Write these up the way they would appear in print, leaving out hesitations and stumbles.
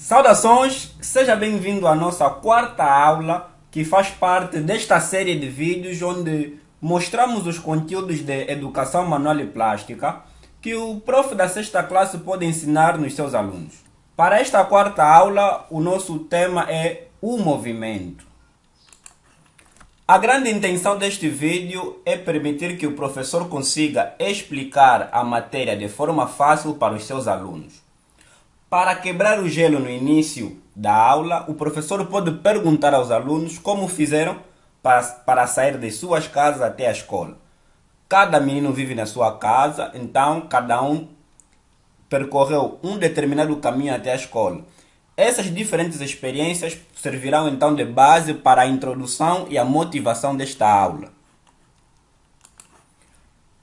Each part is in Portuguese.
Saudações, seja bem-vindo à nossa quarta aula, que faz parte desta série de vídeos onde mostramos os conteúdos de educação manual e plástica que o prof da sexta classe pode ensinar nos seus alunos. Para esta quarta aula, o nosso tema é o movimento. A grande intenção deste vídeo é permitir que o professor consiga explicar a matéria de forma fácil para os seus alunos. Para quebrar o gelo no início da aula, o professor pode perguntar aos alunos como fizeram para sair de suas casas até a escola. Cada menino vive na sua casa, então cada um percorreu um determinado caminho até a escola. Essas diferentes experiências servirão então de base para a introdução e a motivação desta aula.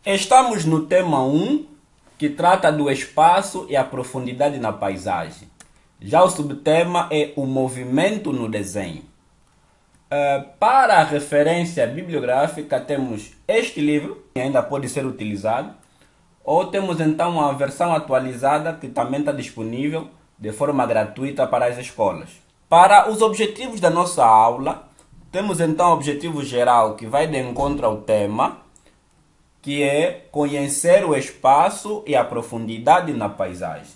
Estamos no tema 1, que trata do espaço e a profundidade na paisagem. Já o subtema é o movimento no desenho. Para a referência bibliográfica temos este livro, que ainda pode ser utilizado, ou temos então uma versão atualizada que também está disponível de forma gratuita para as escolas. Para os objetivos da nossa aula, temos então o objetivo geral que vai de encontro ao tema, que é conhecer o espaço e a profundidade na paisagem.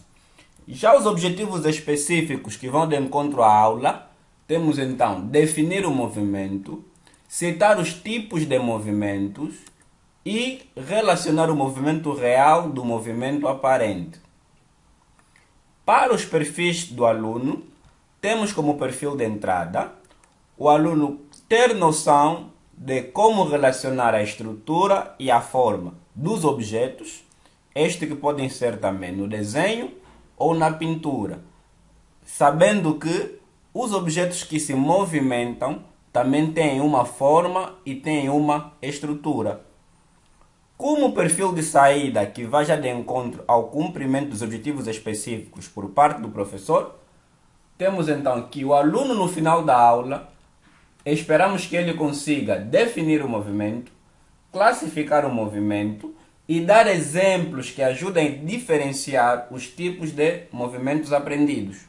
Já os objetivos específicos que vão de encontro à aula, temos então definir o movimento, citar os tipos de movimentos e relacionar o movimento real do movimento aparente. Para os perfis do aluno, temos como perfil de entrada o aluno ter noção de como relacionar a estrutura e a forma dos objetos, este que podem ser também no desenho ou na pintura, sabendo que os objetos que se movimentam também têm uma forma e têm uma estrutura. Como perfil de saída que vai já de encontro ao cumprimento dos objetivos específicos por parte do professor, temos então que o aluno no final da aula, esperamos que ele consiga definir o movimento, classificar o movimento e dar exemplos que ajudem a diferenciar os tipos de movimentos aprendidos.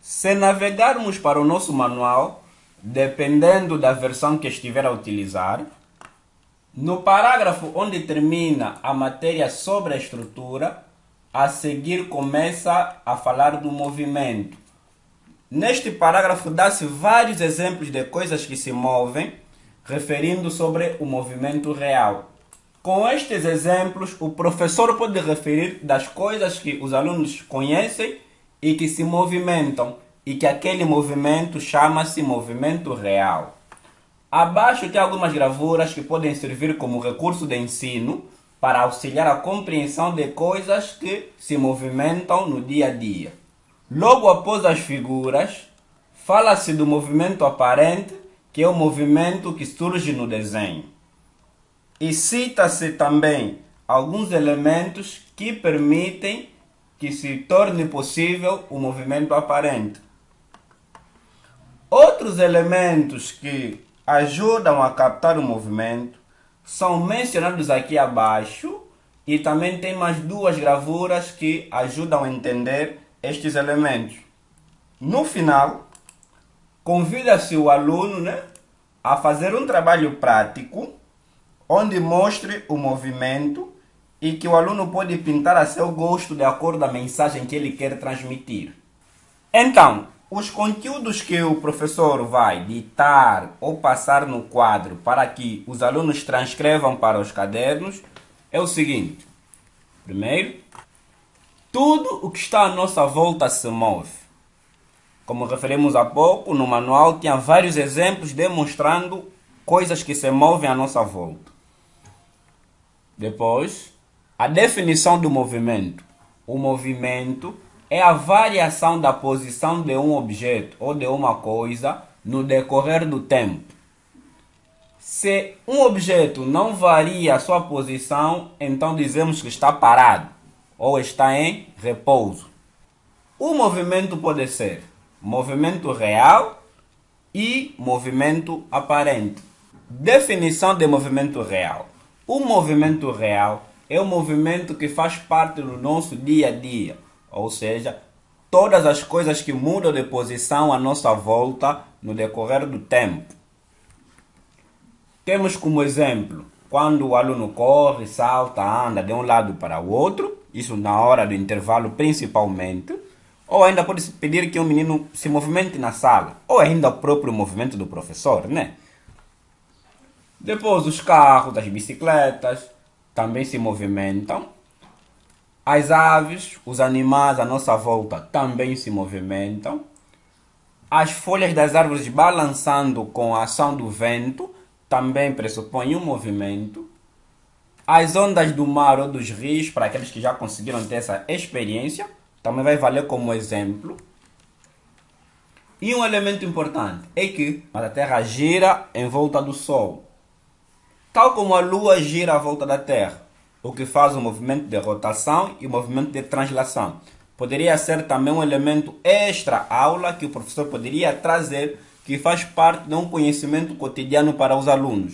Se navegarmos para o nosso manual, dependendo da versão que estiver a utilizar, no parágrafo onde termina a matéria sobre a estrutura, a seguir começa a falar do movimento. Neste parágrafo dá-se vários exemplos de coisas que se movem, referindo sobre o movimento real. Com estes exemplos, o professor pode referir das coisas que os alunos conhecem e que se movimentam, e que aquele movimento chama-se movimento real. Abaixo tem algumas gravuras que podem servir como recurso de ensino para auxiliar a compreensão de coisas que se movimentam no dia a dia. Logo após as figuras, fala-se do movimento aparente, que é o movimento que surge no desenho. E cita-se também alguns elementos que permitem que se torne possível o movimento aparente. Outros elementos que ajudam a captar o movimento são mencionados aqui abaixo e também tem mais duas gravuras que ajudam a entender estes elementos. No final, convida-se o aluno, a fazer um trabalho prático onde mostre o movimento e que o aluno pode pintar a seu gosto de acordo com a mensagem que ele quer transmitir. Então, os conteúdos que o professor vai ditar ou passar no quadro para que os alunos transcrevam para os cadernos é o seguinte. Primeiro, tudo o que está à nossa volta se move. Como referimos há pouco, no manual tinha vários exemplos demonstrando coisas que se movem à nossa volta. Depois, a definição do movimento. O movimento é a variação da posição de um objeto ou de uma coisa no decorrer do tempo. Se um objeto não varia a sua posição, então dizemos que está parado ou está em repouso. O movimento pode ser movimento real e movimento aparente. Definição de movimento real. O movimento real é o movimento que faz parte do nosso dia a dia, ou seja, todas as coisas que mudam de posição à nossa volta no decorrer do tempo. Temos como exemplo, quando o aluno corre, salta, anda de um lado para o outro, isso na hora do intervalo principalmente, ou ainda pode-se pedir que um menino se movimente na sala, ou ainda o próprio movimento do professor, né? Depois os carros, as bicicletas também se movimentam. As aves, os animais à nossa volta também se movimentam. As folhas das árvores balançando com a ação do vento também pressupõem um movimento. As ondas do mar ou dos rios, para aqueles que já conseguiram ter essa experiência, também vai valer como exemplo. E um elemento importante é que a Terra gira em volta do Sol, tal como a Lua gira à volta da Terra, o que faz o movimento de rotação e o movimento de translação. Poderia ser também um elemento extra aula que o professor poderia trazer, que faz parte de um conhecimento cotidiano para os alunos.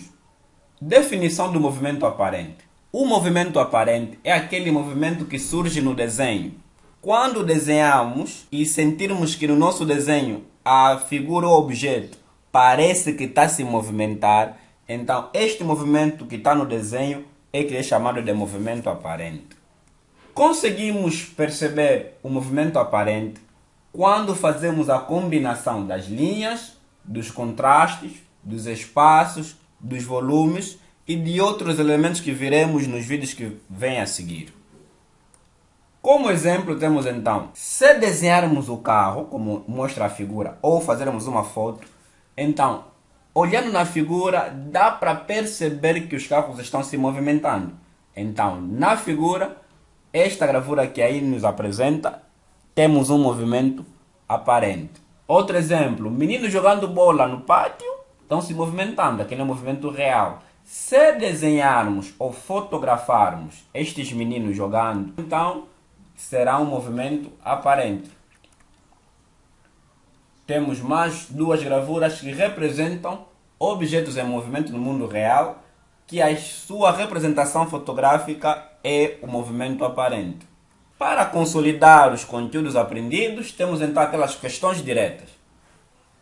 Definição do movimento aparente. O movimento aparente é aquele movimento que surge no desenho. Quando desenhamos e sentirmos que no nosso desenho a figura ou objeto parece que está a se movimentar, então este movimento que está no desenho é que é chamado de movimento aparente. Conseguimos perceber o movimento aparente quando fazemos a combinação das linhas, dos contrastes, dos espaços, dos volumes e de outros elementos que veremos nos vídeos que vêm a seguir. Como exemplo temos então, se desenharmos o carro, como mostra a figura, ou fazermos uma foto, então, olhando na figura, dá para perceber que os carros estão se movimentando. Então, na figura, esta gravura que aí nos apresenta, temos um movimento aparente. Outro exemplo, meninos jogando bola no pátio, estão se movimentando, aquele é um movimento real. Se desenharmos ou fotografarmos estes meninos jogando, então será um movimento aparente. Temos mais duas gravuras que representam objetos em movimento no mundo real, que a sua representação fotográfica é o movimento aparente. Para consolidar os conteúdos aprendidos, temos então aquelas questões diretas.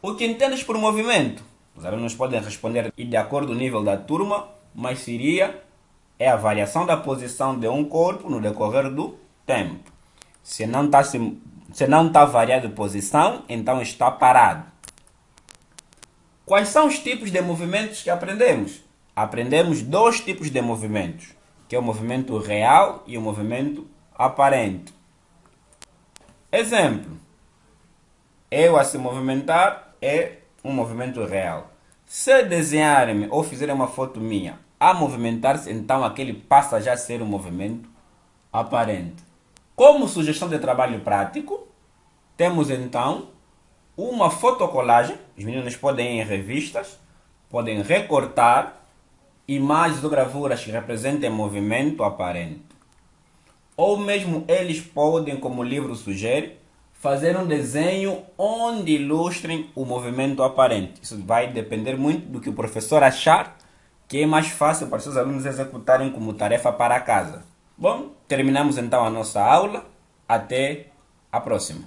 O que entendes por movimento? Os alunos podem responder de acordo com o nível da turma, mas é a variação da posição de um corpo no decorrer do tempo. Se não está variado de posição, então está parado. Quais são os tipos de movimentos que aprendemos? Aprendemos dois tipos de movimentos, que é o movimento real e o movimento aparente. Exemplo, eu a se movimentar é um movimento real. Se desenhar-me ou fizer uma foto minha a movimentar-se, então aquele passa já a ser um movimento aparente. Como sugestão de trabalho prático, temos então uma fotocolagem. Os meninos podem ir em revistas, podem recortar imagens ou gravuras que representem movimento aparente. Ou mesmo eles podem, como o livro sugere, fazer um desenho onde ilustrem o movimento aparente. Isso vai depender muito do que o professor achar que é mais fácil para os seus alunos executarem como tarefa para casa. Bom, terminamos então a nossa aula. Até a próxima.